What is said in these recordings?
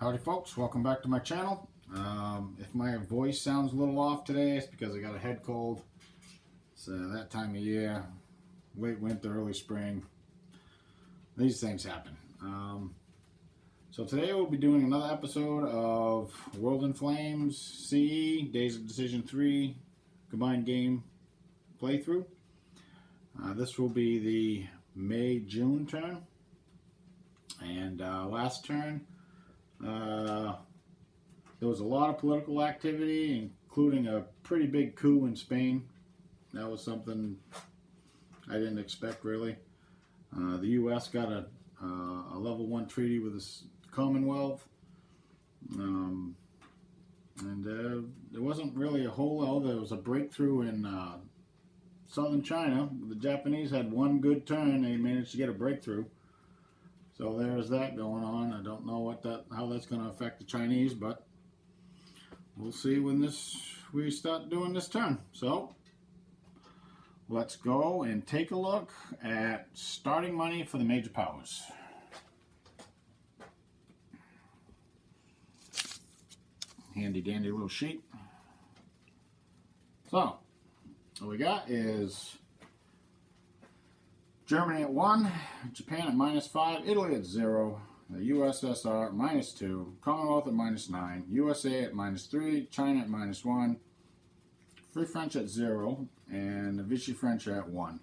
Howdy folks, welcome back to my channel. If my voice sounds a little off today, it's because I got a head cold. It's that time of year, late winter, early spring. These things happen. So today we'll be doing another episode of World in Flames CE, Days of Decision 3 combined game playthrough. This will be the May-June turn. And last turn, there was a lot of political activity, including a pretty big coup in Spain. That was something I didn't expect, really. The U.S. got a level 1 treaty with the Commonwealth, and there wasn't really a whole lot. There was a breakthrough in southern China. The Japanese had one good turn. They managed to get a breakthrough. So there's that going on. I don't know how that's going to affect the Chinese, but we'll see when we start doing this turn. So let's go and take a look at starting money for the major powers. Handy dandy little sheet. So what we got is Germany at 1, Japan at -5, Italy at 0, the USSR at -2, Commonwealth at -9, USA at -3, China at -1, Free French at 0, and the Vichy French at 1.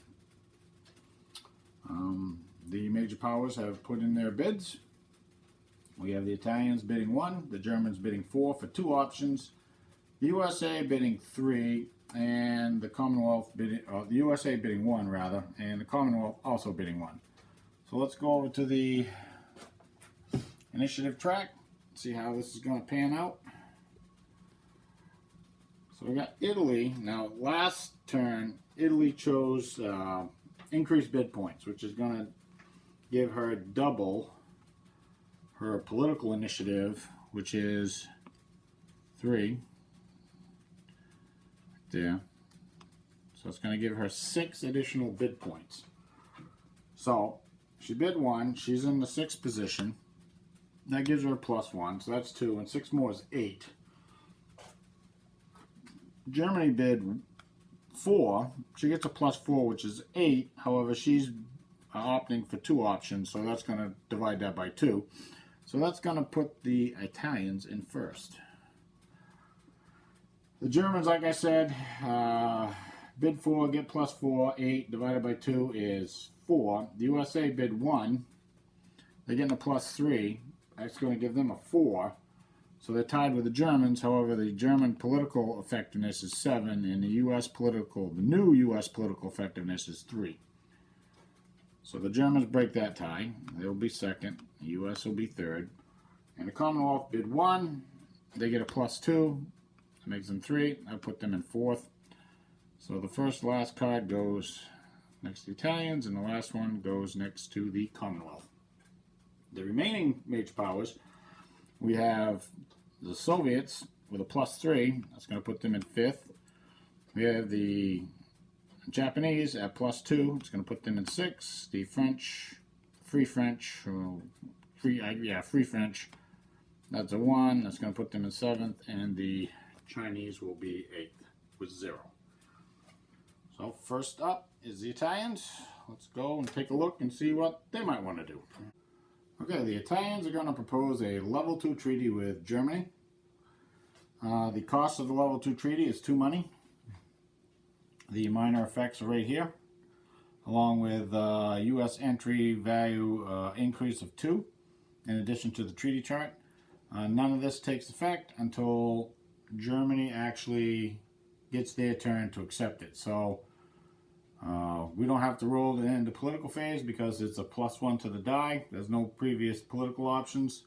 The major powers have put in their bids. We have the Italians bidding 1, the Germans bidding 4 for 2 options, the USA bidding 3, and the Commonwealth bidding, the USA bidding 1 rather, and the Commonwealth also bidding 1. So let's go over to the initiative track, see how this is going to pan out. So we got Italy. Now last turn, Italy chose increased bid points, which is going to give her double her political initiative, which is 3. There. So it's going to give her 6 additional bid points. So she bid 1, she's in the 6th position. That gives her a +1, so that's 2, and 6 more is 8. Germany bid 4, she gets a +4, which is 8. However, she's opting for 2 options, so that's going to divide that by 2. So that's going to put the Italians in first. The Germans, like I said, bid 4, get +4, 8 divided by 2 is 4. The USA bid 1, they're getting a +3. That's going to give them a 4. So they're tied with the Germans. However, the German political effectiveness is 7, and the new U.S. political effectiveness is 3. So the Germans break that tie. They'll be second. The U.S. will be third. And the Commonwealth bid 1. They get a +2. Makes them 3. I put them in 4th. So the last card goes next to the Italians, and the last one goes next to the Commonwealth. The remaining major powers, we have the Soviets with a +3. That's going to put them in 5th. We have the Japanese at +2. It's going to put them in 6th. The French, Free French, Free French. That's a 1. That's going to put them in 7th, and the Chinese will be 8th with 0. So first up is the Italians. Let's go and take a look and see what they might want to do. Okay, the Italians are going to propose a level 2 treaty with Germany. The cost of the level 2 treaty is 2 money. The minor effects are right here, along with U.S. entry value increase of 2, in addition to the treaty chart. None of this takes effect until Germany actually gets their turn to accept it. So we don't have to roll it into political phase because it's a +1 to the die. There's no previous political options.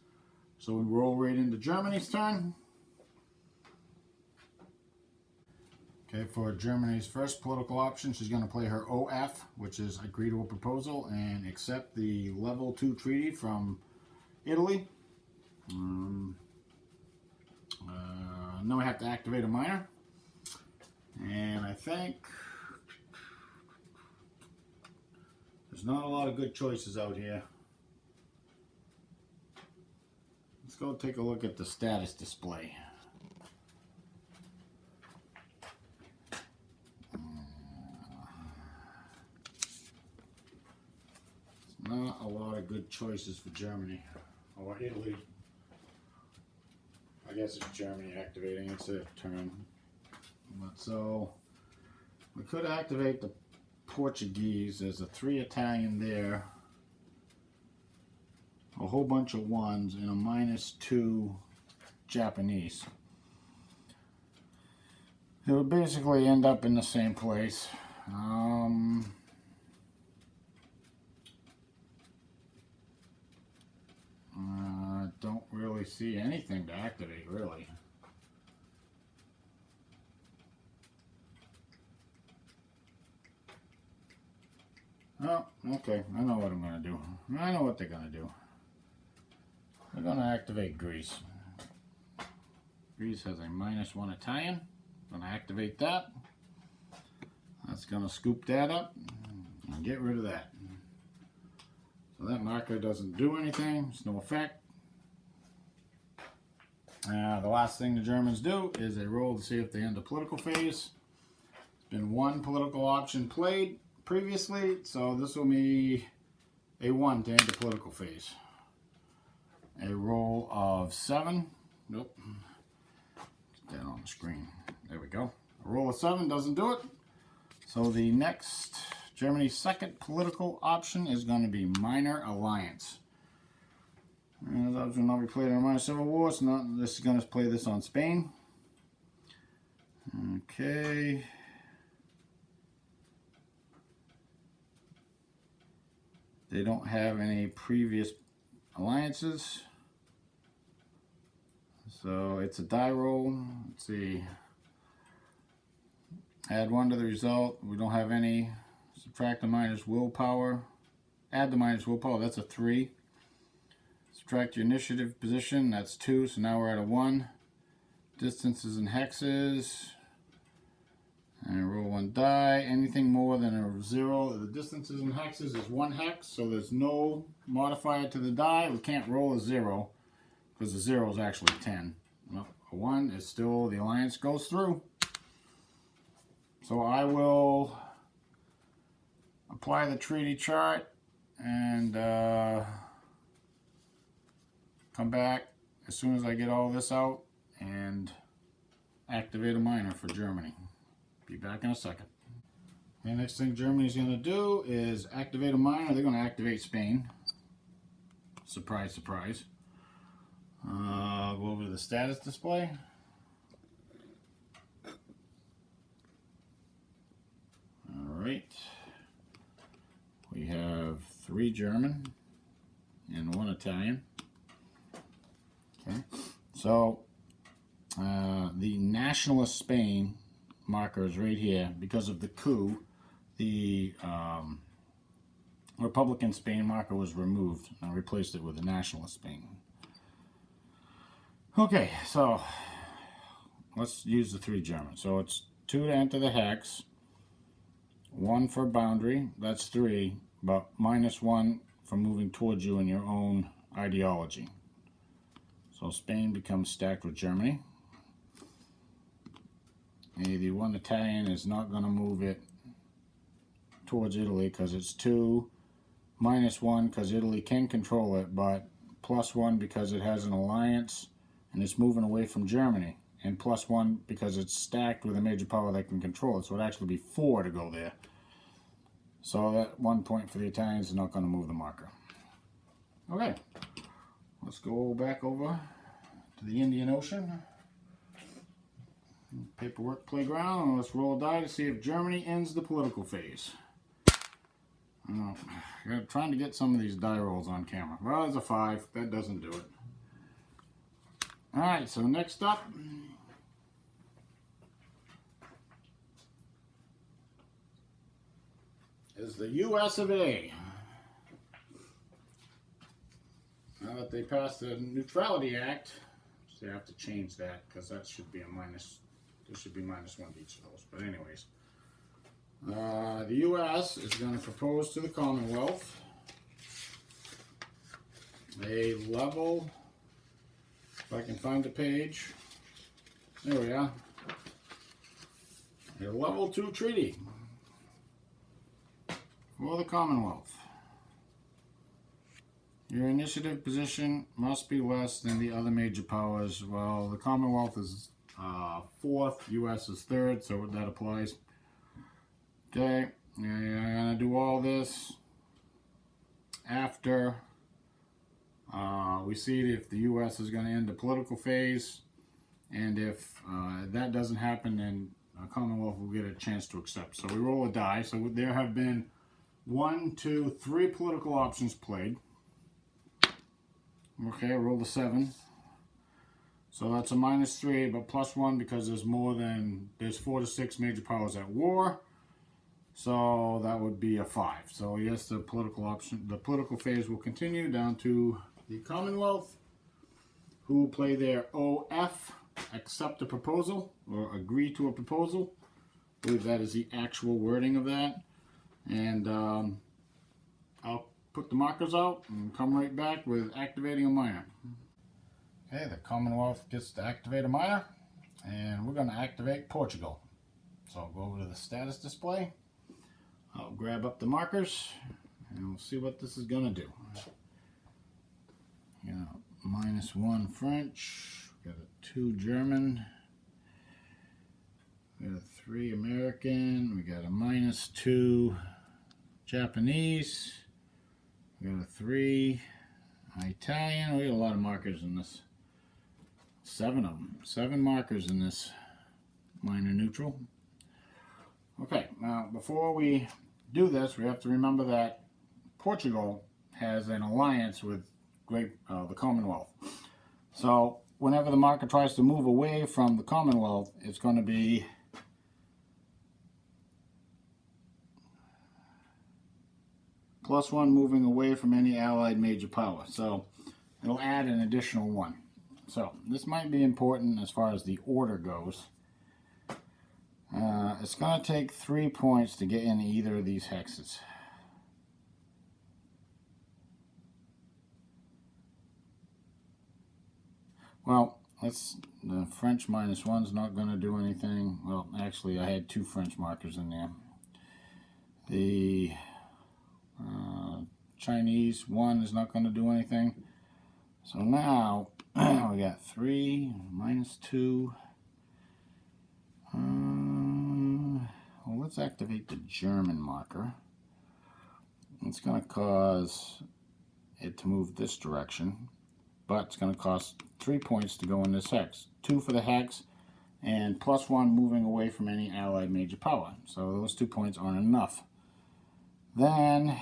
So we roll right into Germany's turn. Okay, for Germany's first political option, she's going to play her OF, which is agree to a proposal and accept the level 2 treaty from Italy. Now we have to activate a minor, and I think there's not a lot of good choices out here. Let's go take a look at the status display. Not a lot of good choices for Germany or Italy. I guess it's Germany activating, it's a turn. But so we could activate the Portuguese. There's a 3 Italian there, a whole bunch of 1s, and a -2 Japanese. It would basically end up in the same place. Don't really see anything to activate, really. Oh, okay. I know what I'm going to do. I know what they're going to do. They're going to activate Greece. Greece has a -1 Italian. I'm going to activate that. That's going to scoop that up and get rid of that. So that marker doesn't do anything. It's no effect. The last thing the Germans do is they roll to see if they end the political phase. There's been 1 political option played previously, so this will be a 1 to end the political phase. A roll of 7. Nope. Get that on the screen. There we go. A roll of 7 doesn't do it. So the next, Germany's second political option is going to be minor alliance. And that will not be played in a minor civil war, so this is going to play this on Spain. Okay. They don't have any previous alliances. So it's a die roll. Let's see. Add 1 to the result. We don't have any. Subtract the minus willpower. Add the minus willpower. That's a 3. Subtract your initiative position, that's 2, so now we're at a 1. Distances and hexes. And roll 1 die. Anything more than a 0, the distances and hexes is 1 hex, so there's no modifier to the die. We can't roll a 0, because the 0 is actually 10. Well, a 1 is still, the alliance goes through. So I will apply the treaty chart and come back as soon as I get all this out and activate a minor for Germany. Be back in a second. The next thing Germany's going to do is activate a minor. They're going to activate Spain. Surprise, surprise. I'll go over to the status display. Alright. We have 3 German and 1 Italian. Okay, so the nationalist Spain marker is right here. Because of the coup, the Republican Spain marker was removed. I replaced it with the nationalist Spain. Okay, so let's use the 3 German. So it's 2 to enter the hex, 1 for boundary, that's 3, but -1 for moving towards you in your own ideology. So Spain becomes stacked with Germany. And the 1 Italian is not going to move it towards Italy because it's 2, -1 because Italy can control it, but +1 because it has an alliance and it's moving away from Germany, and +1 because it's stacked with a major power that can control it. So it'd actually be 4 to go there. So that 1 point for the Italians is not going to move the marker. Okay. Let's go back over to the Indian Ocean. Paperwork playground, and let's roll a die to see if Germany ends the political phase. I'm trying to get some of these die rolls on camera. Well, there's a 5. That doesn't do it. Alright, so next up is the US of A. Now that they passed the Neutrality Act, so they have to change that because that should be a minus. There should be -1 to each of those. But anyways, the U.S. is going to propose to the Commonwealth a level If I can find the page. There we are. A level 2 treaty for the Commonwealth. Your initiative position must be less than the other major powers. Well, the Commonwealth is 4th, US is 3rd, so that applies. Okay, I'm going to do all this after we see if the US is going to end the political phase, and if that doesn't happen, then Commonwealth will get a chance to accept. So we roll a die. So there have been 1, 2, 3 political options played. Okay, I rolled a 7. So that's a -3, but +1 because there's 4 to 6 major powers at war. So that would be a 5. So yes, the political phase will continue down to the Commonwealth, who play their OF, accept a proposal or agree to a proposal. I believe that is the actual wording of that. And I'll put the markers out and come right back with activating a minor. Okay, the Commonwealth gets to activate a minor, and we're going to activate Portugal. So I'll go over to the status display. I'll grab up the markers, and we'll see what this is going to do. -1 French, we got a 2 German, we got a 3 American, we got a -2 Japanese, we got a 3 Italian. We got a lot of markers in this. 7 of them. 7 markers in this minor neutral. Okay, now before we do this, we have to remember that Portugal has an alliance with the Commonwealth. So whenever the marker tries to move away from the Commonwealth, it's going to be +1 moving away from any allied major power. So it'll add an additional 1. So this might be important as far as the order goes. It's going to take 3 points to get in either of these hexes. Well, the French -1's not going to do anything. Well, actually, I had 2 French markers in there. The Chinese 1 is not going to do anything. So now we got 3 -2. Well, let's activate the German marker. It's going to cause it to move this direction, but it's going to cost 3 points to go in this hex. 2 for the hex, and +1 moving away from any allied major power. So those 2 points aren't enough. Then,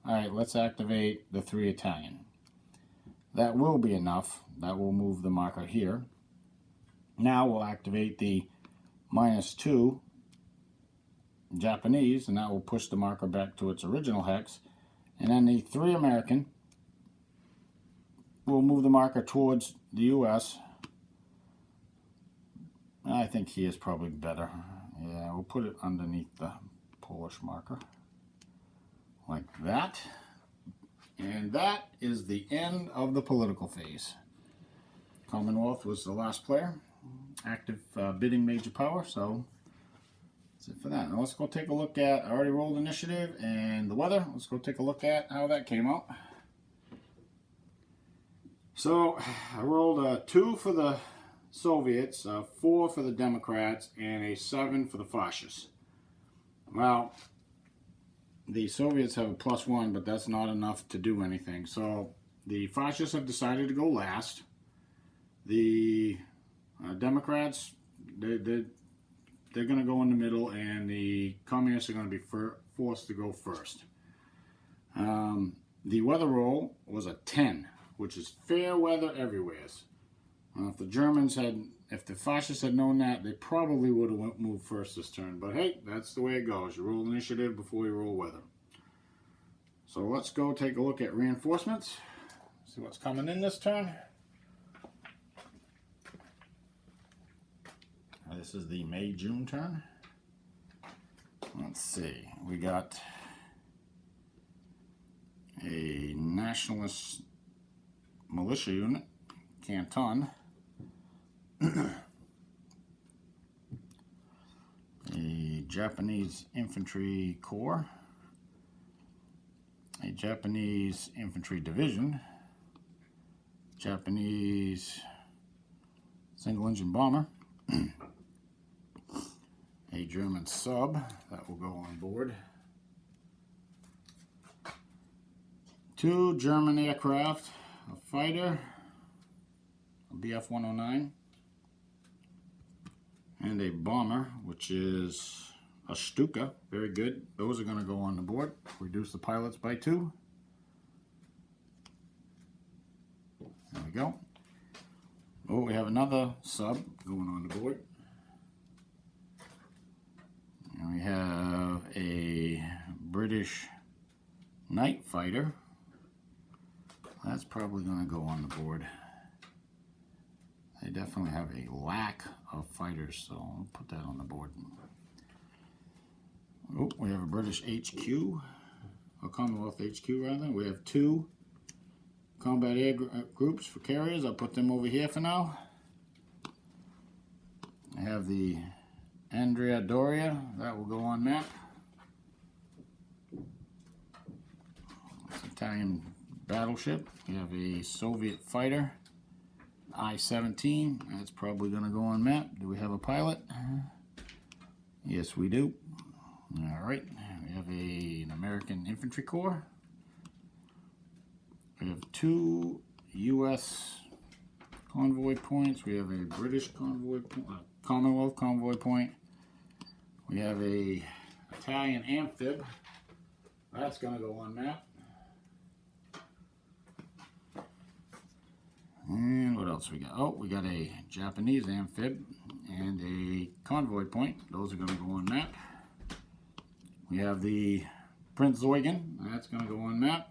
alright, let's activate the 3 Italian. That will be enough. That will move the marker here. Now we'll activate the -2 Japanese, and that will push the marker back to its original hex. And then the 3 American will move the marker towards the US. I think he is probably better. Yeah, we'll put it underneath the Polish marker. Like that. And that is the end of the political phase. Commonwealth was the last player. Active bidding major power, so that's it for that. Now let's go take a look at, I already rolled initiative and the weather. Let's go take a look at how that came out. So I rolled a 2 for the Soviets, a 4 for the Democrats, and a 7 for the fascists. Well, the Soviets have a +1, but that's not enough to do anything. So the fascists have decided to go last. The Democrats, they're going to go in the middle, and the communists are going to be forced to go first. The weather roll was a 10, which is fair weather everywhere. If the fascists had known that, they probably would have moved first this turn. But hey, that's the way it goes. You roll initiative before you roll weather. So let's go take a look at reinforcements. See what's coming in this turn. This is the May-June turn. Let's see. We got a nationalist militia unit Canton. A Japanese Infantry Corps, a Japanese Infantry Division, Japanese Single Engine Bomber, a German sub that will go on board, 2 German aircraft, a fighter, a Bf-109, and a bomber, which is a Stuka. Very good. Those are going to go on the board. Reduce the pilots by 2. There we go. Oh, we have another sub going on the board. And we have a British night fighter. That's probably going to go on the board. They definitely have a lack of fighters, so I'll put that on the board. Oh, we have a British HQ, a Commonwealth HQ rather. We have 2 combat air groups for carriers. I'll put them over here for now. I have the Andrea Doria, that will go on map. It's an Italian battleship. We have a Soviet fighter, I-17. That's probably going to go on map. Do we have a pilot? Yes, we do. All right. We have an American Infantry Corps. We have 2 U.S. convoy points. We have a British convoy Commonwealth convoy point. We have a Italian amphib. That's going to go on map. And what else we got? Oh, we got a Japanese amphib and a convoy point. Those are going to go on map. We have the Prince Eugen. That's going to go on map.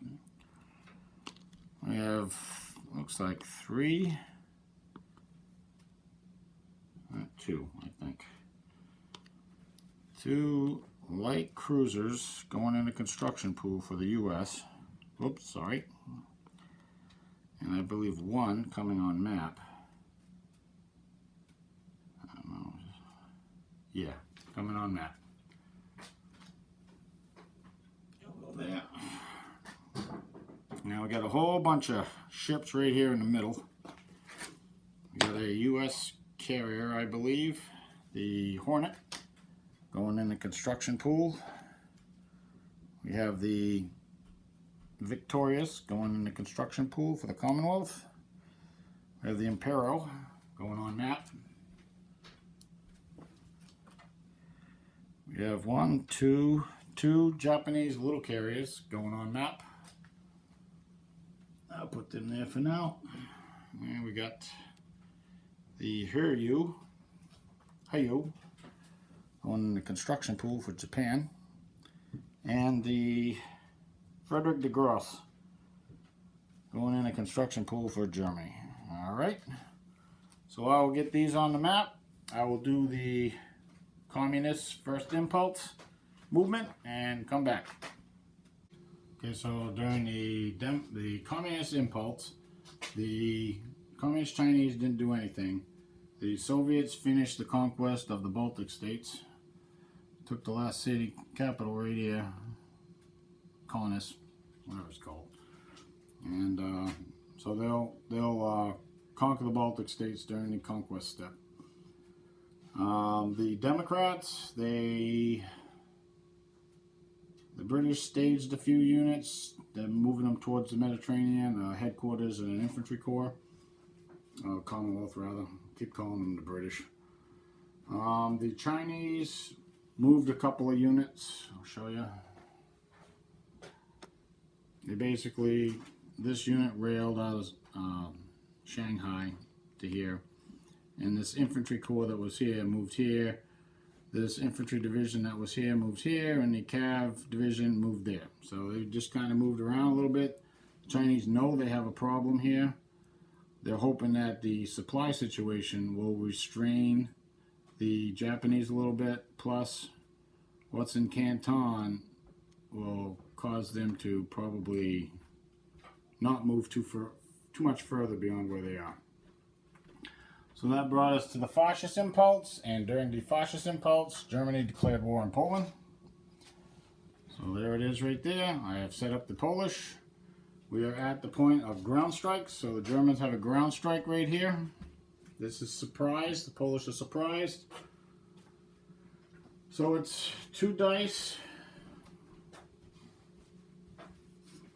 We have, looks like 3. 2, I think. 2 light cruisers going in the construction pool for the U.S. Oops, sorry. And I believe 1 coming on map. I don't know. Yeah, coming on map. Go there. Now we got a whole bunch of ships right here in the middle. We got a U.S. carrier, I believe, the Hornet, going in the construction pool. We have the Victorious going in the construction pool for the Commonwealth. We have the Impero going on map. We have 2 Japanese little carriers going on map. I'll put them there for now. And we got the Hiryu going in the construction pool for Japan. And the Frederick de Grosse going in a construction pool for Germany. Alright, so I will get these on the map. I will do the Communist First Impulse movement and come back. Okay, so during the Communist Impulse, the Communist Chinese didn't do anything. The Soviets finished the conquest of the Baltic states, took the last city capital right here, Kaunas, whatever it's called, and so they'll conquer the Baltic states during the conquest step. The Democrats, the British staged a few units. They're moving them towards the Mediterranean, headquarters in an infantry corps, Commonwealth rather. Keep calling them the British. The Chinese moved a couple of units. I'll show you. They basically, this unit railed out of Shanghai to here. And this infantry corps that was here moved here. This infantry division that was here moved here. And the Cav division moved there. So they just kind of moved around a little bit. The Chinese know they have a problem here. They're hoping that the supply situation will restrain the Japanese a little bit. Plus, what's in Canton will cause them to probably not move too much further beyond where they are. So that brought us to the fascist impulse, and during the fascist impulse, Germany declared war on Poland. So there it is right there. I have set up the Polish. We are at the point of ground strikes, so the Germans have a ground strike right here. This is surprised. The Polish are surprised. So it's 2 dice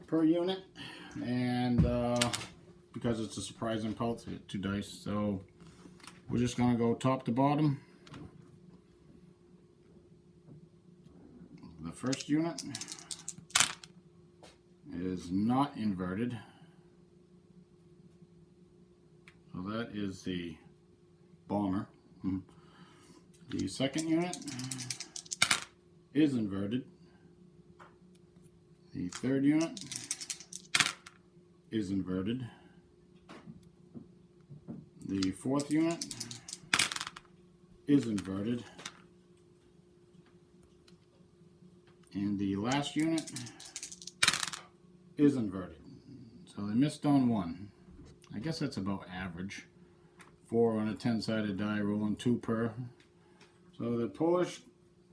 per unit, and because it's a surprise impulse, 2 dice. So we're just going to go top to bottom. The first unit is not inverted. So that is the bomber. The second unit is inverted. The third unit is inverted. The fourth unit is inverted. And the last unit is inverted. So they missed on 1. I guess that's about average. 4 on a 10-sided die, rolling 2 per. So the Polish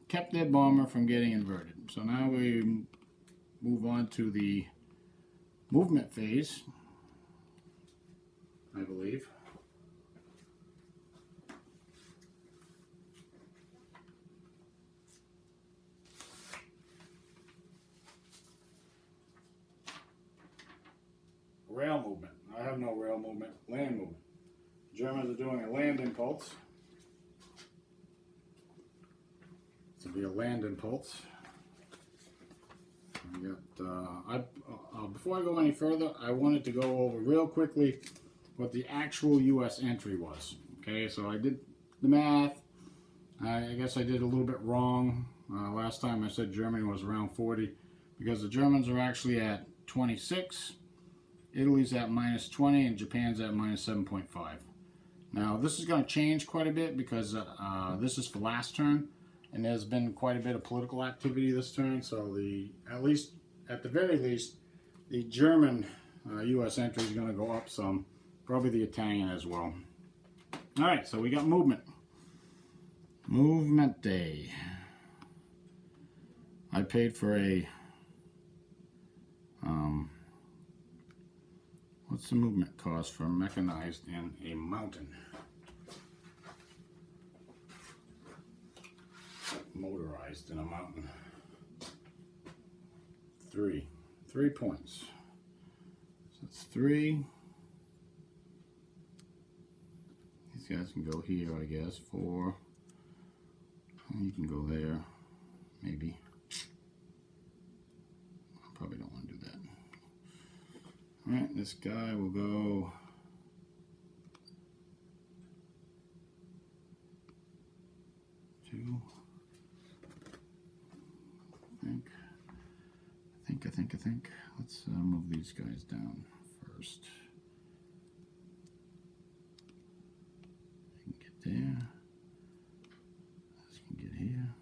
kept their bomber from getting inverted. So now we move on to the movement phase, I believe. Rail movement. I have no rail movement. Land movement. Germans are doing a land impulse. This will be a land impulse. We got, before I go any further, I wanted to go over real quickly what the actual U.S. entry was. Okay, so I did the math. I guess I did a little bit wrong. Last time I said Germany was around 40, because the Germans are actually at 26. Italy's at -20 and Japan's at -7.5. Now this is going to change quite a bit because this is for last turn, and there's been quite a bit of political activity this turn. So at the very least, the German U.S. entry is going to go up some, probably the Italian as well. All right, so we got movement. Movement day. I paid for a what's the movement cost for mechanized in a mountain? Motorized in a mountain. 3 points. So it's 3. These guys can go here, I guess. 4. You can go there, maybe. I probably don't want to do that. Alright, this guy will go two. I think. Let's move these guys down first. You can get there. This can get here.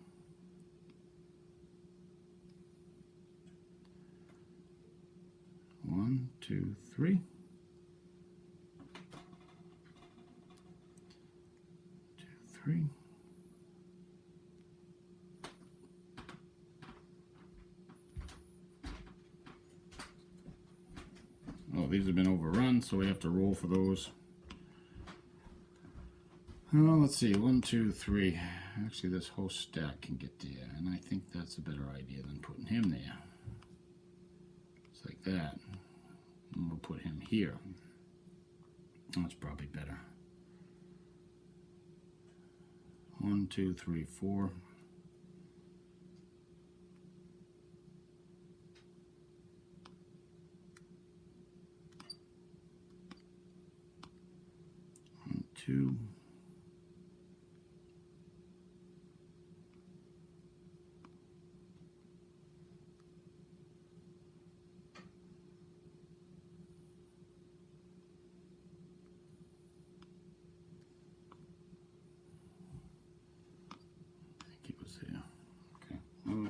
One, 2, 3. 2, 3. Oh, these have been overrun, so we have to roll for those. Oh, let's see. 1, 2, 3. Actually, this whole stack can get there, and I think that's a better idea than putting him there. It's like that. And we'll put him here. That's probably better. 1, 2, 3, 4. 1, 2.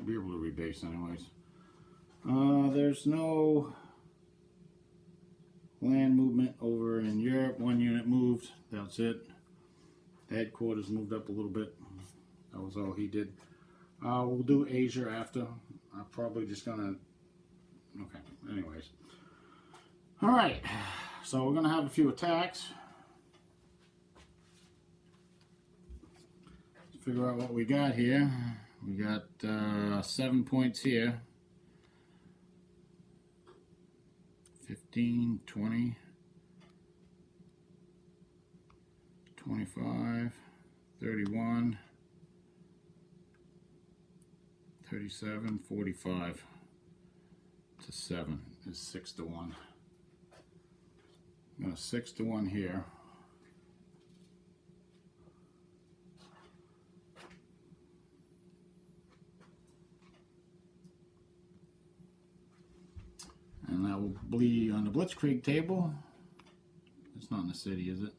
Be able to rebase anyways. There's no land movement over in Europe. 1 unit moved. That's it. The headquarters moved up a little bit. That was all he did. We'll do Asia after. I'm probably just gonna. Okay. Anyways. All right. So we're gonna have a few attacks. Let's figure out what we got here. We got 7 points here. 15, 20, 25, 31, 37, 45 to 7 is 6 to 1. I'm going to 6 to 1 here. And that will be on the Blitzkrieg table. It's not in the city, is it?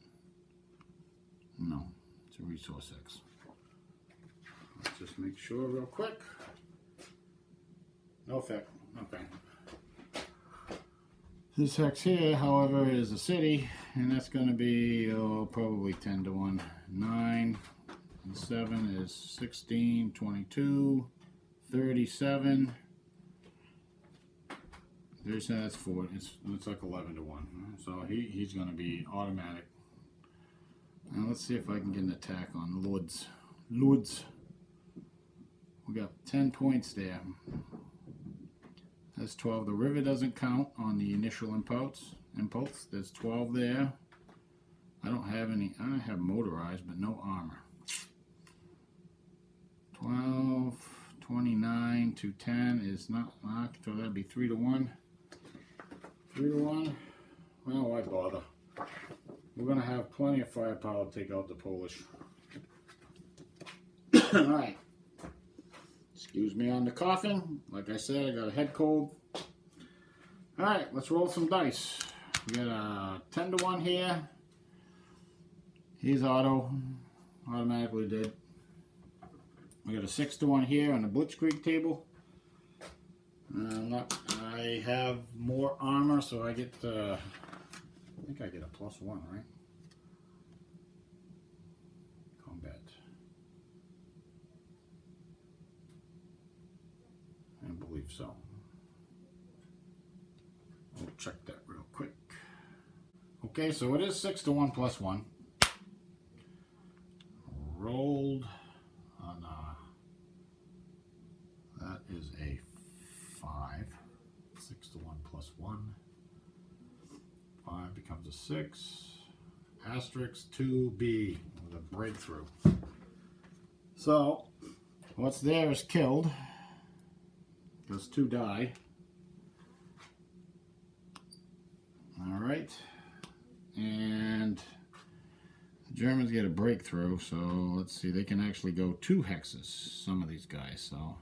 No, it's a resource X. Let's just make sure real quick. No effect. Okay. This hex here, however, is a city, and that's going to be probably 10 to 1. 9 and 7 is 16, 22, 37. That's 4. It's like 11 to 1. So he's going to be automatic. Now let's see if I can get an attack on Lodz. Lodz. We got 10 points there. That's 12. The river doesn't count on the initial impulse. There's 12 there. I don't have any. I have motorized, but no armor. 12, 29 to 10 is not locked, so that'd be 3 to 1. 3 to 1. Well, why bother? We're going to have plenty of firepower to take out the Polish. Alright. Excuse me on the coughing. Like I said, I got a head cold. Alright, let's roll some dice. We got a 10 to 1 here. He's automatically dead. We got a 6 to 1 here on the Blitzkrieg table. I have more armor, so I get, I think I get a +1, right? Combat. I believe so. I'll check that real quick. Okay, so it is 6 to 1 +1. Rolled on, that is a 5. 6 to 1 +1. 5 becomes a 6. Asterisk 2B with a breakthrough. So, what's there is killed. Those 2 die. Alright. And the Germans get a breakthrough, so let's see, they can actually go 2 hexes, some of these guys, so.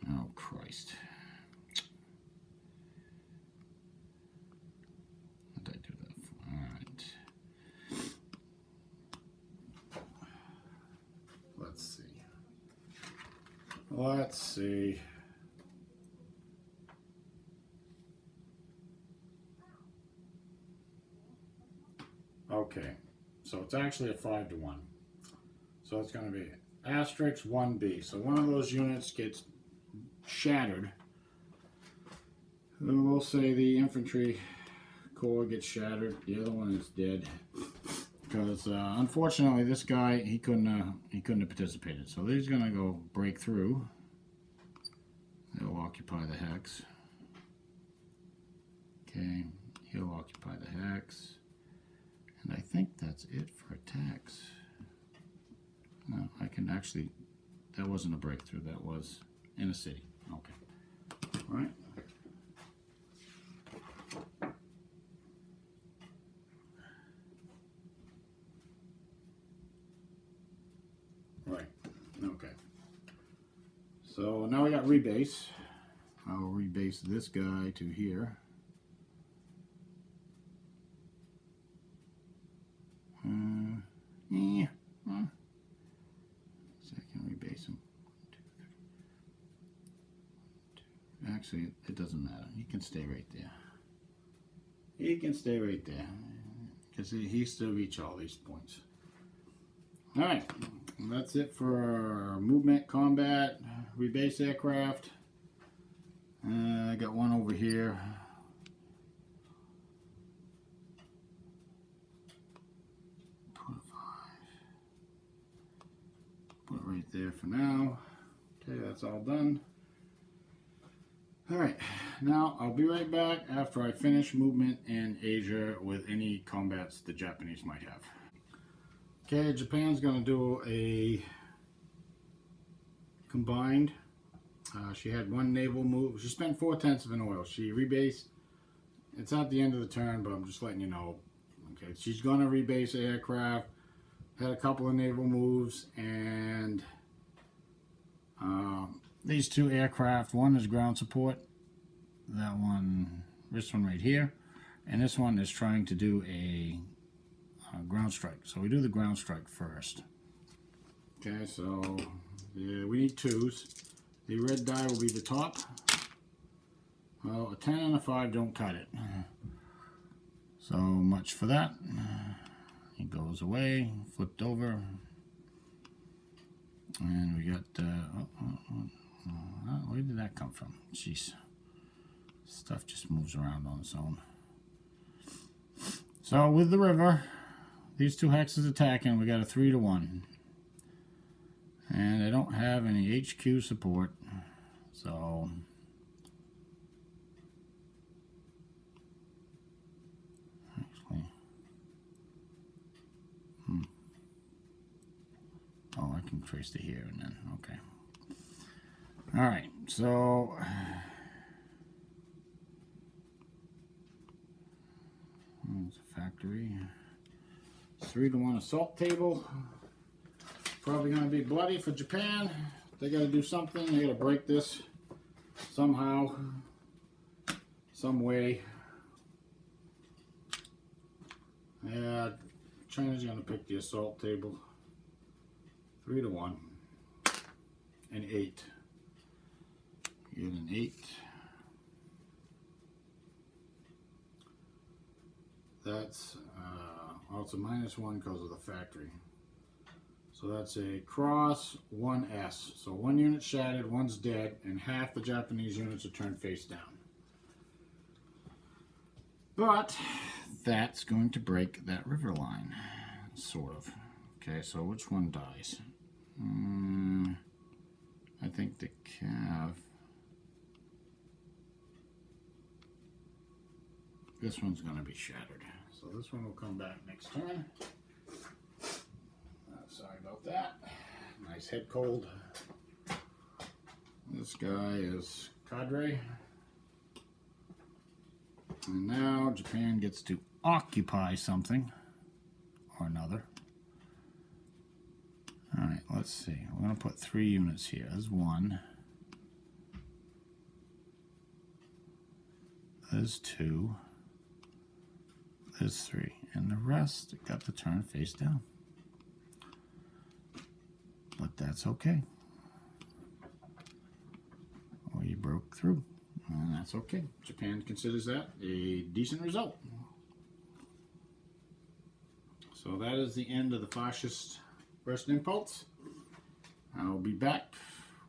Oh, Christ. What did I do that for? Alright. Let's see. Let's see. Okay, so it's actually a 5 to 1. So it's going to be asterisk 1B. So one of those units gets shattered. We'll say the infantry corps gets shattered. The other one is dead because unfortunately this guy he couldn't have participated. So he's going to go break through. They'll occupy the hex. Okay, he'll occupy the hex. And I think that's it for attacks. No, I can actually, that wasn't a breakthrough, that was in a city. Okay. All right. Right. Okay. So now we got rebase. I'll rebase this guy to here. So I can rebase him. Actually, it doesn't matter. He can stay right there. He can stay right there because he still reach all these points. Alright, that's it for movement, combat, rebase aircraft. I got one over here. Put it right there for now. Okay, that's all done. Alright, now I'll be right back after I finish movement in Asia with any combats the Japanese might have. Okay, Japan's going to do a combined. She had one naval move. She spent 4/10 of an oil. She rebased. It's at the end of the turn, but I'm just letting you know. Okay, she's going to rebase aircraft. Had a couple of naval moves, and these two aircraft, one is ground support, that one, this one right here, and this one is trying to do a ground strike. So we do the ground strike first. Okay, so yeah, we need 2s. The red die will be the top. Well, a 10 and a 5 don't cut it. So much for that. It goes away, flipped over. And we got, where did that come from? Jeez. Stuff just moves around on its own. So with the river, these two hexes attacking, we got a 3-1. And they don't have any HQ support. So actually, oh, I can trace it here and then, okay. All right, so there's a factory. 3-1 assault table. Probably going to be bloody for Japan. They got to do something. They got to break this somehow, some way. Yeah, China's going to pick the assault table. 3-1. An 8. Get an 8. That's, well, it's a -1 because of the factory. So that's a cross 1S. So one unit shattered, one's dead, and half the Japanese units are turned face down. But that's going to break that river line, sort of. Okay, so which one dies? I think the Cav. This one's going to be shattered. So this one will come back next turn. Sorry about that. Nice head cold. This guy is Cadre. And now Japan gets to occupy something or another. Alright, let's see. We're going to put 3 units here. There's 1. There's 2. There's 3. And the rest got the turn face down. But that's okay. We broke through, and that's okay. Japan considers that a decent result. So that is the end of the fascist first impulse. I'll be back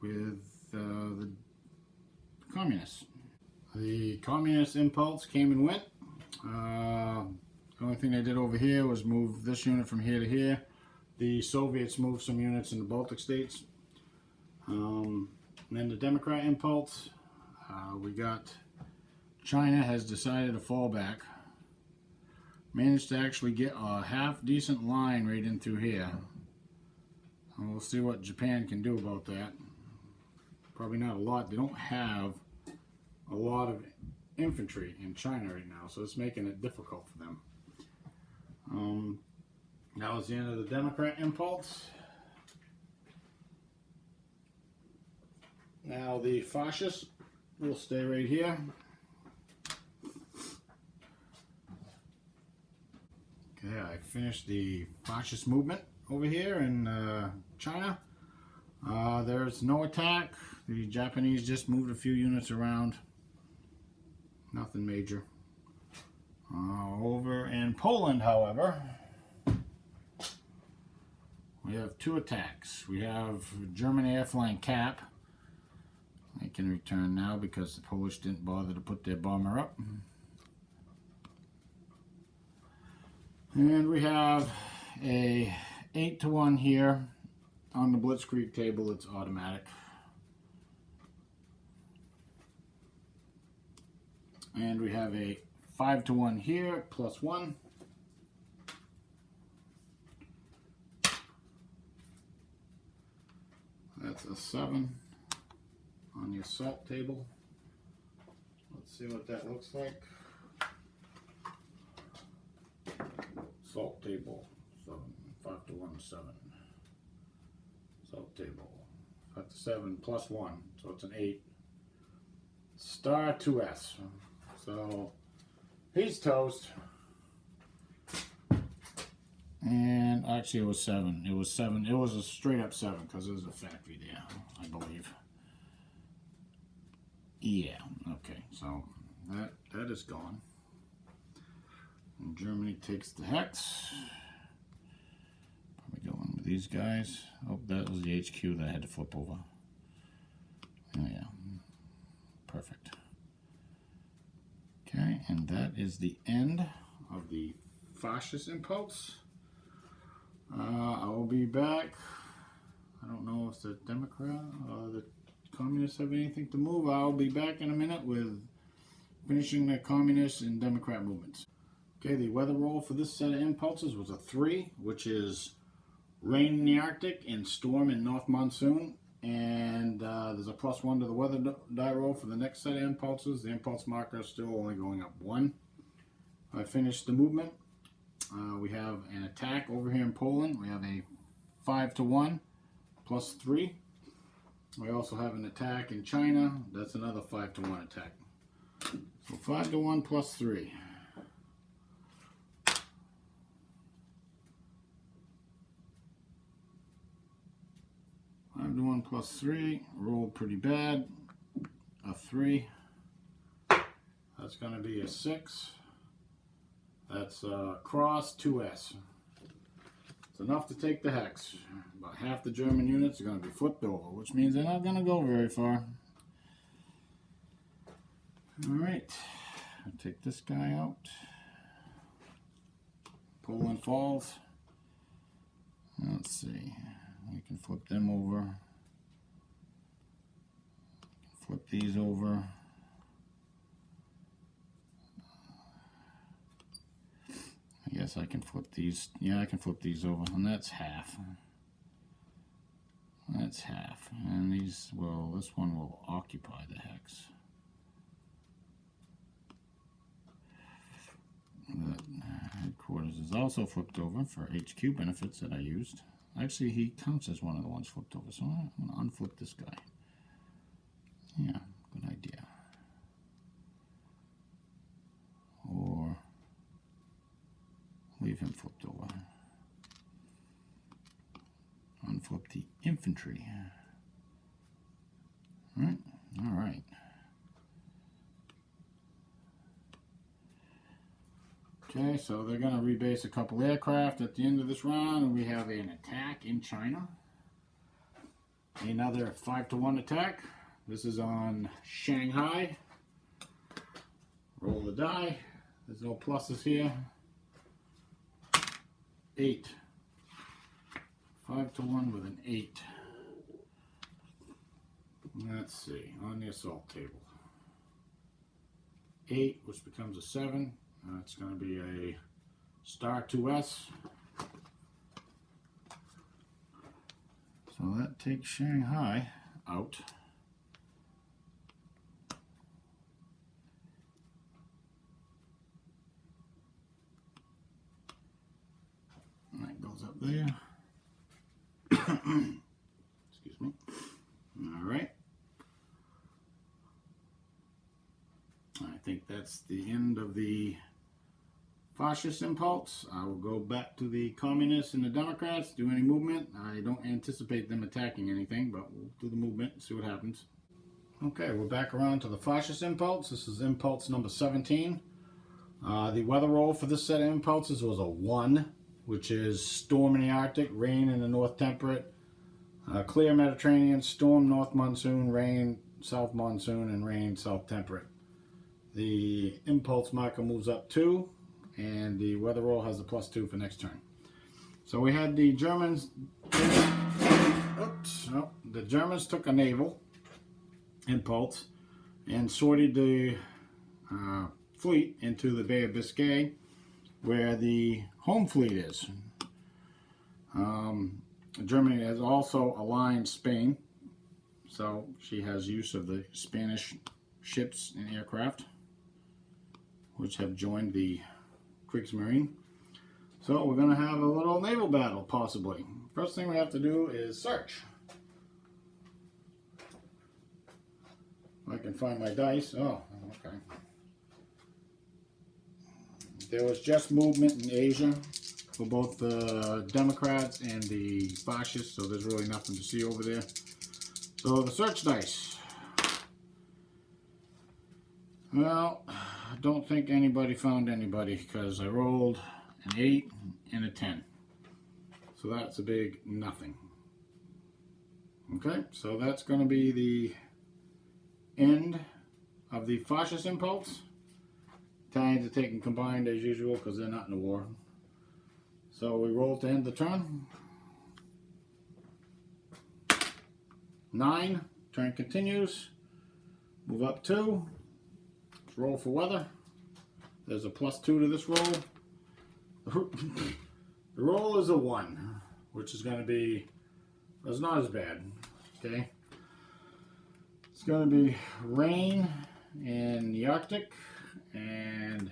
with the communists. The communist impulse came and went. The only thing they did over here was move this unit from here to here. The Soviets moved some units in the Baltic states. And then the Democrat impulse, we got China has decided to fall back. Managed to actually get a half decent line right in through here. And we'll see what Japan can do about that. Probably not a lot. They don't have a lot of infantry in China right now, so it's making it difficult for them. That was the end of the Democrat impulse. Now the fascists will stay right here. Okay, I finished the fascist movement over here in China. There's no attack. The Japanese just moved a few units around. Nothing major. Over in Poland, however, We have two attacks. We have German air flying cap. They can return now because the Polish didn't bother to put their bomber up. And we have a 8-1 here. On the Blitzkrieg table, it's automatic. And we have a 5-1 here, +1. That's a 7 on the assault table. Let's see what that looks like. Assault table, 7, 5-1, 7. Assault table, 5-7 +1, so it's an 8. Star 2S. So he's toast. And actually it was 7. It was 7. It was a straight up 7 because there's a factory there, I believe. Yeah, okay, so that is gone. And Germany takes the hex. Probably go in with these guys. Oh, that was the HQ that I had to flip over. Oh yeah, perfect. Okay, and that is the end of the fascist impulse. I will be back. I don't know if the Democrat or the Communists have anything to move. I'll be back in a minute with finishing the Communist and Democrat movements. Okay, the weather roll for this set of impulses was a 3, which is rain in the Arctic and storm in North Monsoon. And there's a +1 to the weather die roll for the next set of impulses. The impulse marker is still only going up 1. I finished the movement. We have an attack over here in Poland. We have a 5-1 +3. We also have an attack in China. That's another 5-1 attack. So 5-1 +3. 5-1 +3. Rolled pretty bad. A 3. That's going to be a 6. That's cross 2S. It's enough to take the hex. About half the German units are going to be flipped over, which means they're not going to go very far. Alright, I'll take this guy out. Poland falls. Let's see. We can flip them over. Flip these over. I guess I can flip these. Yeah, I can flip these over, and that's half. That's half. And these will, this one will occupy the hex. The headquarters is also flipped over for HQ benefits that I used. Actually, he counts as one of the ones flipped over, so I'm going to unflip this guy. Yeah, good idea. Or leave him flipped over. Unflip the infantry. All right. Okay, so they're going to rebase a couple aircraft at the end of this round, and we have an attack in China. Another 5-1 attack. This is on Shanghai. Roll the die. There's no pluses here. 8. 5-1 with an 8. Let's see, on the assault table. 8, which becomes a 7. It's going to be a star 2S. So that takes Shanghai out. And that goes up there. Excuse me. All right. I think that's the end of the fascist impulse. I will go back to the communists and the Democrats, do any movement. I don't anticipate them attacking anything, but we'll do the movement and see what happens. Okay, we're back around to the fascist impulse. This is impulse number 17. The weather roll for this set of impulses was a 1. which is storm in the Arctic, rain in the North Temperate, clear Mediterranean, storm North Monsoon, rain South Monsoon, and rain South Temperate. The impulse marker moves up 2, and the weather roll has a +2 for next turn. So we had the Germans. Oops, no, the Germans took a naval impulse and sorted the fleet into the Bay of Biscay, where the home fleet is. Germany has also aligned Spain, so she has use of the Spanish ships and aircraft, which have joined the Kriegsmarine. So we're going to have a little naval battle, possibly. First thing we have to do is search. I can find my dice. Oh, okay. There was just movement in Asia for both the Democrats and the fascists, so there's really nothing to see over there. So the search dice. Well, I don't think anybody found anybody because I rolled an 8 and a 10. So that's a big nothing. Okay, so that's going to be the end of the fascist impulse. Italians are taking combined as usual because they're not in the war. So we roll to end the turn. 9, turn continues. Move up 2. Let's roll for weather. There's a +2 to this roll. The roll is a 1, which is going to be, it's not as bad. Okay. It's going to be rain in the Arctic and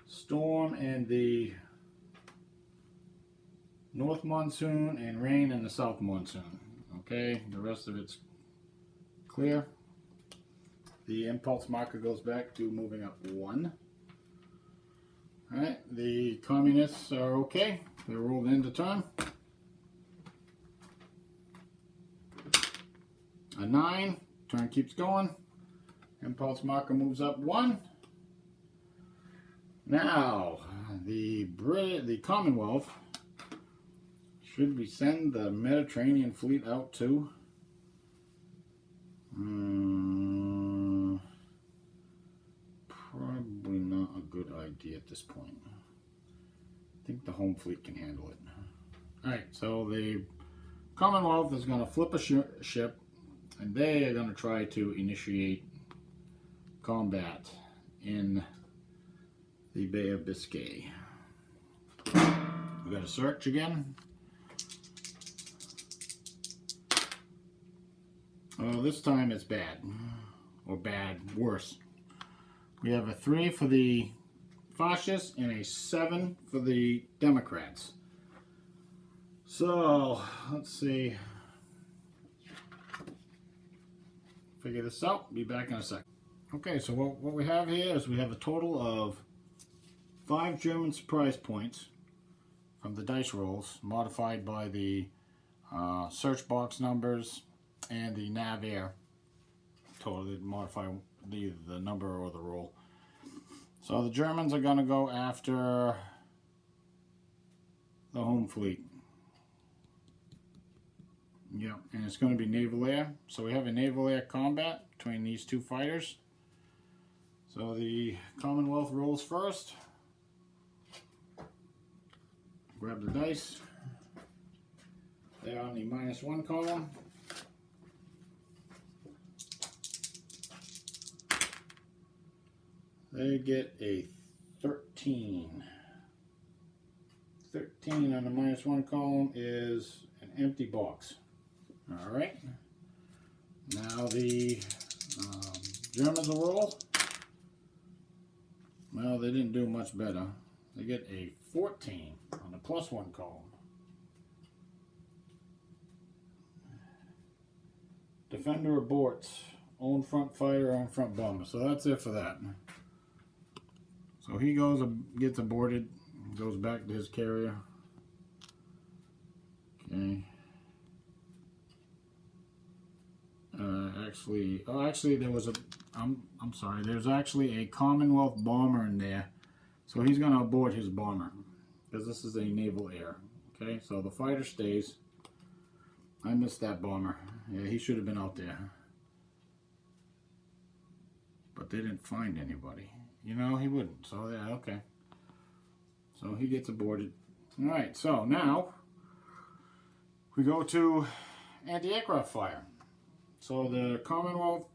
storm in the North Monsoon and rain in the South Monsoon. Okay, the rest of it's clear. The impulse marker goes back to moving up 1. Alright, the communists are okay. They're rolled into turn. A 9, turn keeps going. Impulse marker moves up 1. Now, the Commonwealth, should we send the Mediterranean fleet out too? Probably not a good idea at this point. I think the home fleet can handle it. Alright, so the Commonwealth is going to flip a ship, and they are going to try to initiate combat in the Bay of Biscay. We got to search again. Oh, this time it's bad. Or bad, worse. We have a 3 for the fascists and a 7 for the Democrats. So, let's see. Figure this out. Be back in a sec. Okay, so what we have here is we have a total of 5 German surprise points from the dice rolls, modified by the search box numbers and the nav air. Totally modify the number or the roll. So the Germans are going to go after the home fleet. Yeah, and it's going to be naval air. So we have a naval air combat between these two fighters. So the Commonwealth rolls first. Grab the dice. They're on the -1 column. They get a 13. 13 on the -1 column is an empty box. Alright. Now the Germans will roll. Well, they didn't do much better. They get a 14 on the +1 column. Defender aborts. Own front fighter, own front bomber. So that's it for that. So he goes, gets aborted, goes back to his carrier. Okay. Actually, there was a. I'm sorry. There's actually a Commonwealth bomber in there, so he's going to abort his bomber. because this is a naval air. Okay, so the fighter stays. I missed that bomber. Yeah, he should have been out there. But they didn't find anybody. You know, he wouldn't. So, yeah, okay. So he gets aborted. All right, so now we go to anti-aircraft fire. So the Commonwealth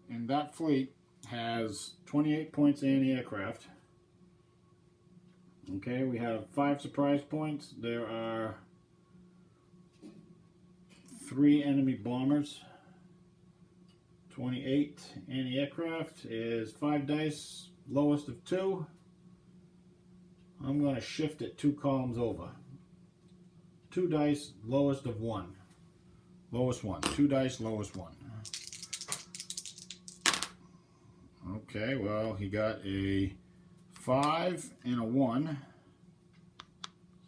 in that fleet has 28 points anti-aircraft. Okay, we have 5 surprise points. There are 3 enemy bombers. 28 anti-aircraft is 5 dice, lowest of 2. I'm going to shift it 2 columns over. 2 dice, lowest of 1. Lowest 1. 2 dice, lowest 1. Okay, well, he got a 5 and a 1.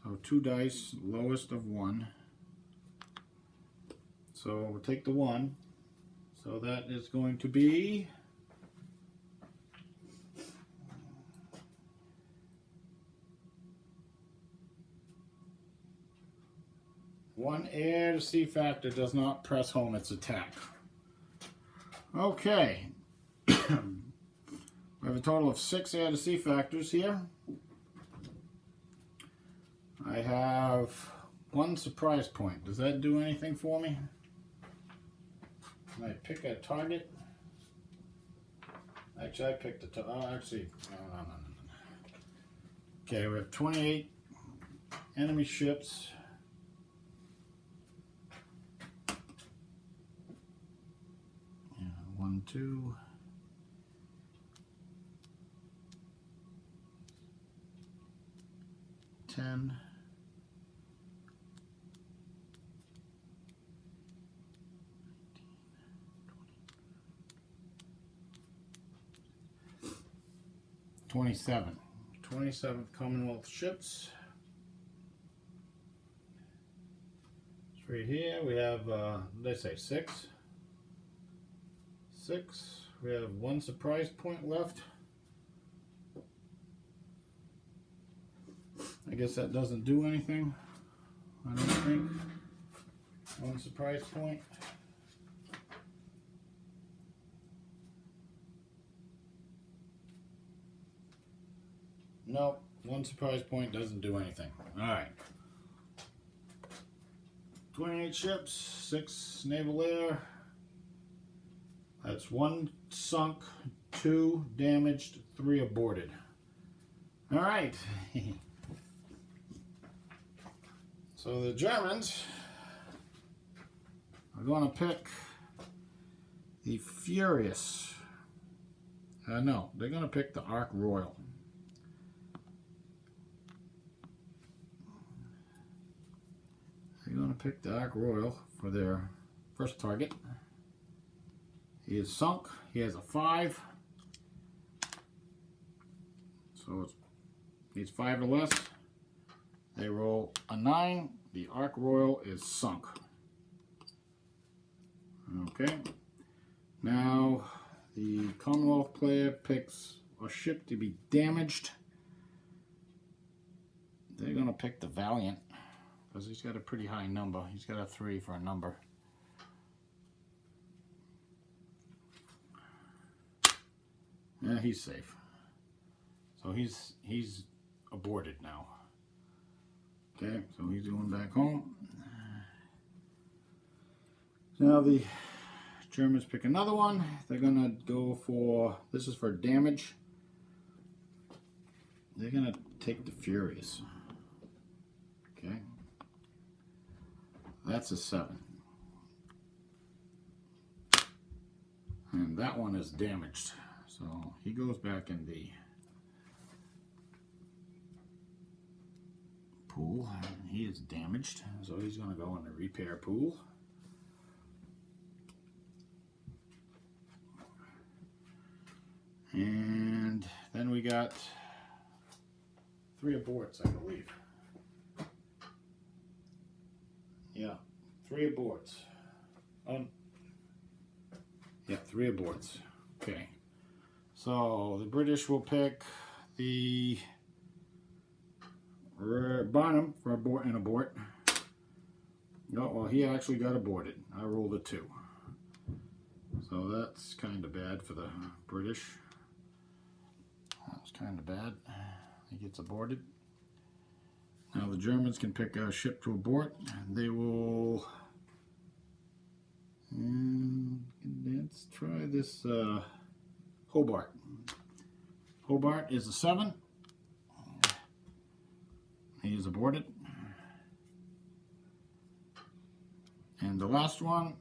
So 2 dice, lowest of 1. So we'll take the 1. So that is going to be 1 air to sea factor does not press home its attack. Okay. We have a total of 6 air to sea factors here. I have 1 surprise point. Does that do anything for me? Can I pick a target? Actually, I picked a target. Oh, actually, no. Okay, we have 28 enemy ships. Yeah, 1, 2. 10. 27. 27th Commonwealth ships. It's right here. We have, what did I say, 6? 6. We have 1 surprise point left. I guess that doesn't do anything. I don't think. 1 surprise point. Nope, 1 surprise point doesn't do anything. Alright. 28 ships, 6 naval air. That's 1 sunk, 2 damaged, 3 aborted. Alright. So the Germans are going to pick the Furious. No, they're going to pick the Ark Royal. They're going to pick the Ark Royal for their first target. He is sunk. He has a 5. So he's 5 or less. They roll a 9. The Ark Royal is sunk. Okay. Now the Commonwealth player picks a ship to be damaged. They're going to pick the Valiant because he's got a pretty high number. He's got a 3 for a number. Yeah, he's safe. So he's aborted now. Okay, so he's going back home. Now the Germans pick another one. They're gonna go for, this is for damage. They're gonna take the Furious. Okay. That's a 7. And that one is damaged. So he goes back in the pool. He is damaged. So he's going to go in the repair pool. And then we got 3 aborts, I believe. Yeah, 3 aborts. Yeah, 3 aborts. Okay. So the British will pick the Barnum for abort and abort. Oh, well, he actually got aborted. I rolled a 2. So that's kind of bad for the British. That's kind of bad. He gets aborted. Now the Germans can pick a ship to abort. They will... let's try this Hobart. Hobart is a 7. He is aborted. And the last one,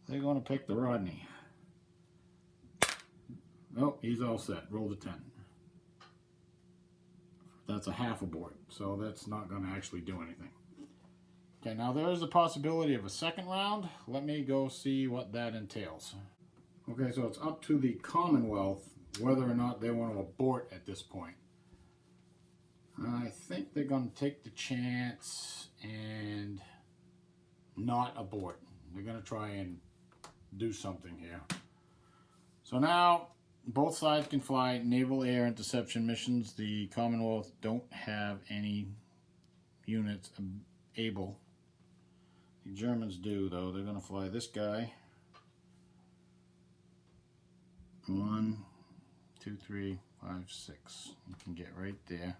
they're going to pick the Rodney. Oh, he's all set. Roll the 10. That's a half abort, so that's not going to actually do anything. Okay, now there is a possibility of a second round. Let me go see what that entails. Okay, so it's up to the Commonwealth whether or not they want to abort at this point. I think they're going to take the chance and not abort. They're going to try and do something here. So now both sides can fly naval air interception missions. The Commonwealth don't have any units able. The Germans do, though. They're going to fly this guy. 1, 2, 3, 5, 6. You can get right there.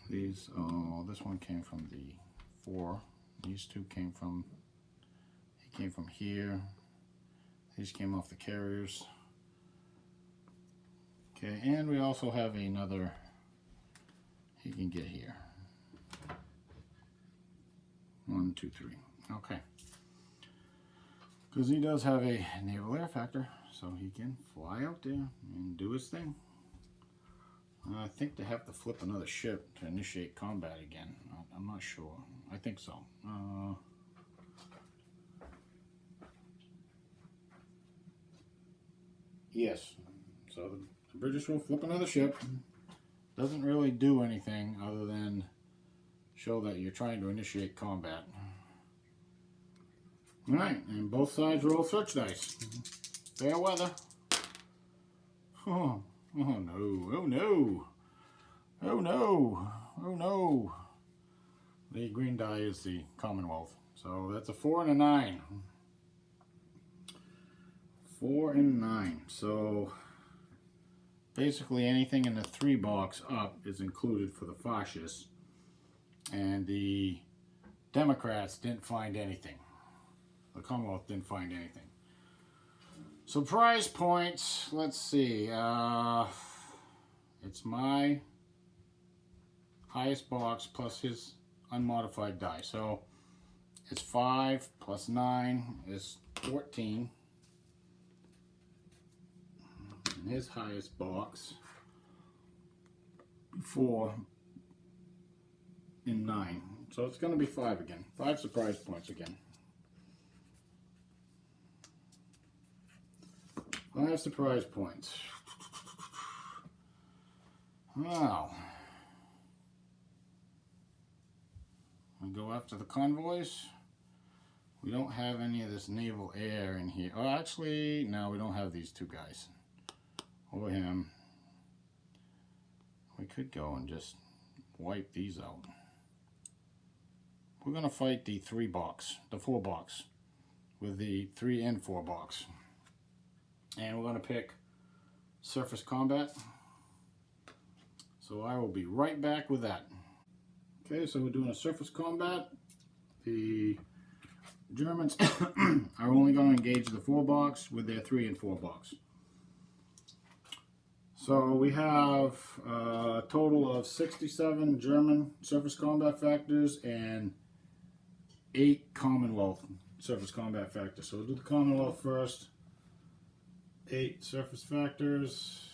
These, oh, this one came from the 4. These two came from, he came from here. These came off the carriers. Okay, and we also have another, he can get here. 1, 2, 3. Okay. Because he does have a naval air factor, so he can fly out there and do his thing. I think they have to flip another ship to initiate combat again. I'm not sure. I think so. Yes. So the British will flip another ship. Doesn't really do anything other than show that you're trying to initiate combat. Alright, and both sides roll search dice. Fair weather. Oh no, oh no, oh no, oh no. The green die is the Commonwealth. So that's a 4 and a 9. 4 and 9. So basically anything in the 3 box up is included for the fascists. And the Democrats didn't find anything. The Commonwealth didn't find anything. Surprise points, let's see, it's my highest box plus his unmodified die. So it's 5 plus 9 is 14. And his highest box, 4 and 9. So it's going to be 5 again. 5 surprise points again. 5 surprise points. Wow. We go after the convoys. We don't have any of this naval air in here. Oh, actually, no, we don't have these 2 guys. Or him. We could go and just wipe these out. We're going to fight the 3 box, the 4 box, with the 3 and 4 box. And we're going to pick surface combat. So I will be right back with that. Okay, so we're doing a surface combat. The Germans are only going to engage the 4 box with their 3 and 4 box. So we have a total of 67 German surface combat factors and 8 Commonwealth surface combat factors. So we'll do the Commonwealth first. 8 surface factors.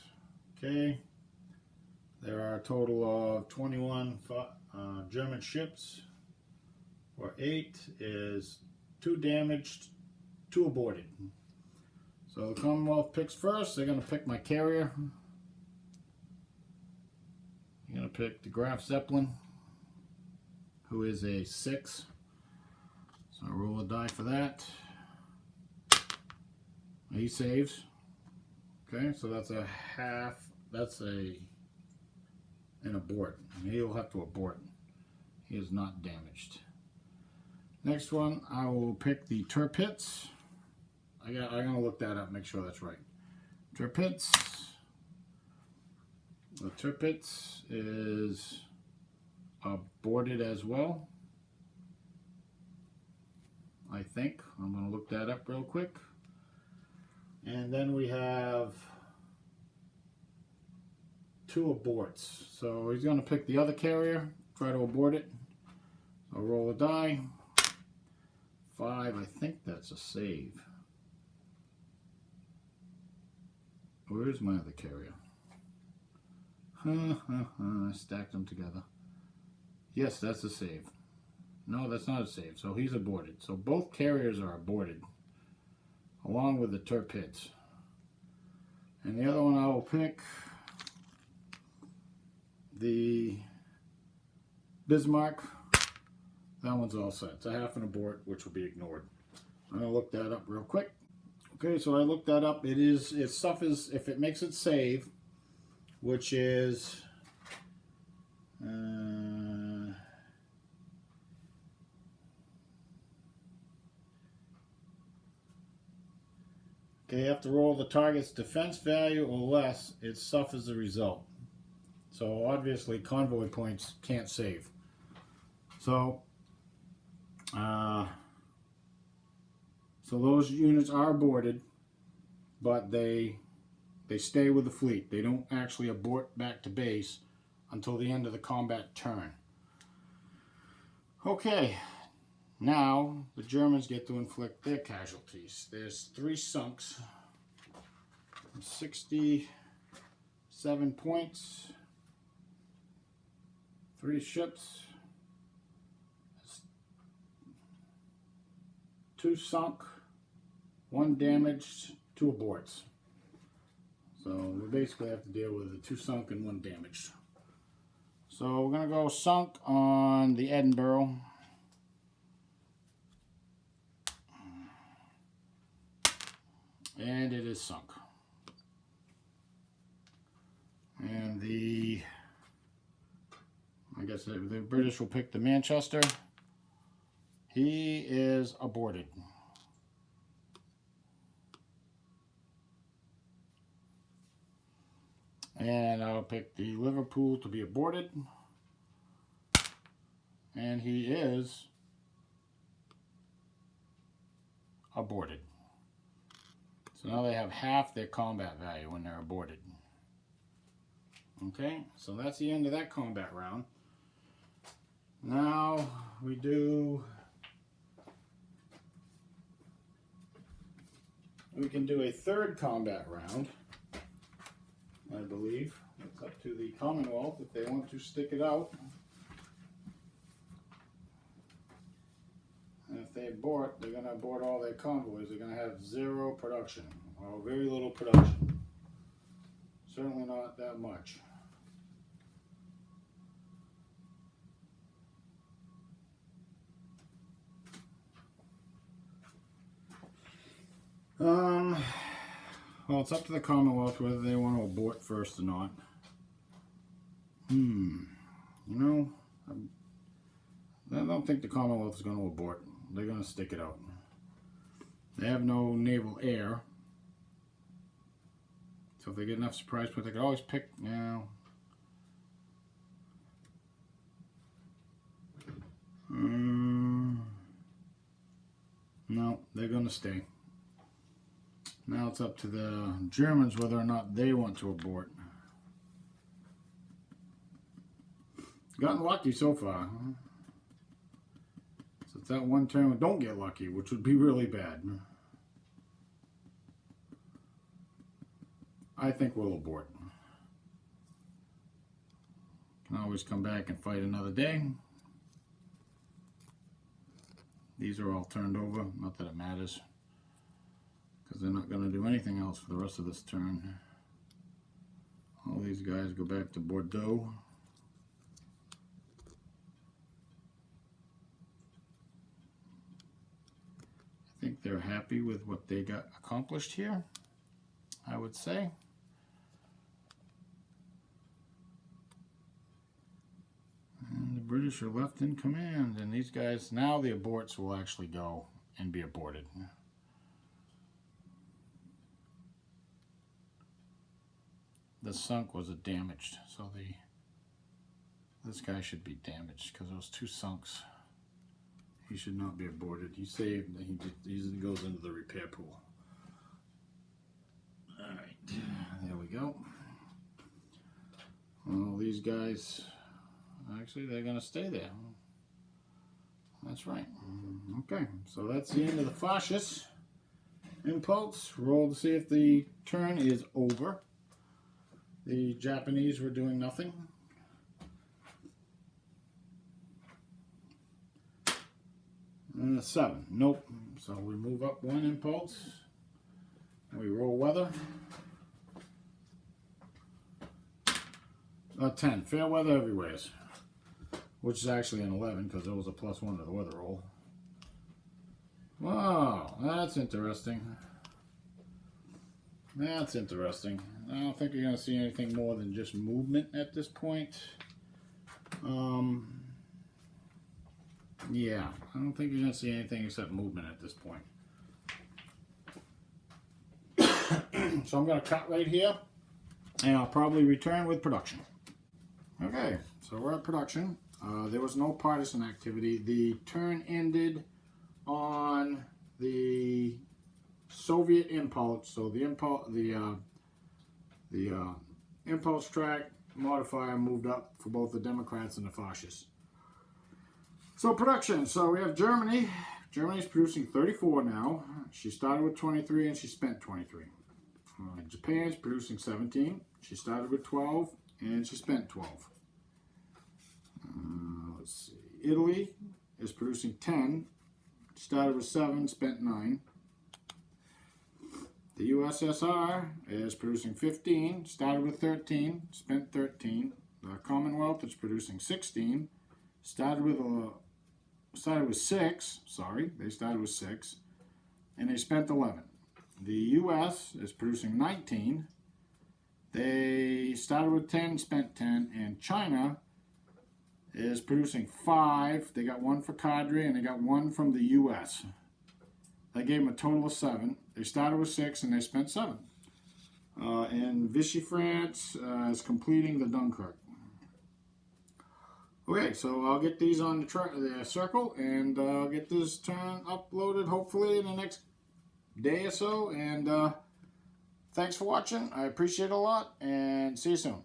Okay. There are a total of 21 German ships. For 8 is 2 damaged, 2 aborted. So the Commonwealth picks first. They're going to pick my carrier. I'm going to pick the Graf Zeppelin, who is a 6. So I roll a die for that. He saves. Okay, so that's a half, that's a and abort. He'll have to abort. He is not damaged. Next one, I will pick the Tirpitz. I'm gonna look that up, make sure that's right. Tirpitz. The Tirpitz is aborted as well, I think. I'm gonna look that up real quick. And then we have 2 aborts. So he's gonna pick the other carrier, try to abort it. I'll roll a die. 5, I think that's a save. Where's my other carrier? I stacked them together. Yes, that's a save. No, that's not a save. So he's aborted. So both carriers are aborted, along with the Tirpitz. And the other one I will pick, the Bismarck. That one's all set. It's a half an abort, which will be ignored. I'm going to look that up real quick. Okay, so I looked that up. It suffers if it makes it save, which is okay, you have to roll the target's defense value or less. It suffers the result. So obviously convoy points can't save. So so those units are aborted, but they stay with the fleet. They don't actually abort back to base until the end of the combat turn. Okay, now the Germans get to inflict their casualties. There's 3 sunks, 67 points, 3 ships, 2 sunk, 1 damaged, 2 aborts. So we basically have to deal with the 2 sunk and 1 damaged. So we're going to go sunk on the Edinburgh. And it is sunk. And I guess the British will pick the Manchester. He is aborted. And I'll pick the Liverpool to be aborted. And he is aborted. So now they have half their combat value when they're aborted. Okay, so that's the end of that combat round. Now we can do a 3rd combat round, I believe. It's up to the Commonwealth if they want to stick it out. And if they abort, they're going to abort all their convoys. They're going to have 0 production, or very little production. Certainly not that much. Well, it's up to the Commonwealth whether they want to abort first or not. You know, I don't think the Commonwealth is going to abort. They're going to stick it out. They have no naval air. So if they get enough surprise points, they can always pick, No, they're going to stay. Now it's up to the Germans whether or not they want to abort. Gotten lucky so far. So it's that one turn we don't get lucky, which would be really bad. I think we'll abort. Can always come back and fight another day. These are all turned over, not that it matters, because they're not going to do anything else for the rest of this turn. All these guys go back to Bordeaux. I think they're happy with what they got accomplished here, I would say. British are left in command, and these guys, now the aborts will actually go and be aborted. The sunk was damaged, so this guy should be damaged because those two sunks. He should not be aborted. He saved. He goes into the repair pool. All right, there we go. Well, these guys, actually, they're going to stay there. That's right. Okay, so that's the end of the fascist impulse. Roll to see if the turn is over. The Japanese were doing nothing. And a 7. Nope. So we move up 1 impulse. We roll weather. 10. Fair weather everywhere. Which is actually an 11 because there was a +1 to the weather roll. Wow, that's interesting. That's interesting. I don't think you're going to see anything more than just movement at this point. Yeah, I don't think you're going to see anything except movement at this point. So I'm going to cut right here, and I'll probably return with production. Okay, so we're at production. There was no partisan activity. The turn ended on the Soviet impulse. So the impulse track modifier moved up for both the Democrats and the fascists. So production. So we have Germany. Germany's producing 34 now. She started with 23 and she spent 23. Japan's producing 17. She started with 12 and she spent 12. Let's see. Italy is producing 10. Started with 7, spent 9. The USSR is producing 15. Started with 13, spent 13. The Commonwealth is producing 16. Started with 6. Sorry, they started with 6, and they spent 11. The U.S. is producing 19. They started with 10, spent 10, and China is producing 5. They got 1 for cadre, and they got 1 from the U.S. That gave them a total of 7. They started with 6, and they spent 7. And Vichy France is completing the Dunkirk. Okay, so I'll get these on the circle, and I'll get this turn uploaded hopefully in the next day or so. And thanks for watching. I appreciate it a lot, and see you soon.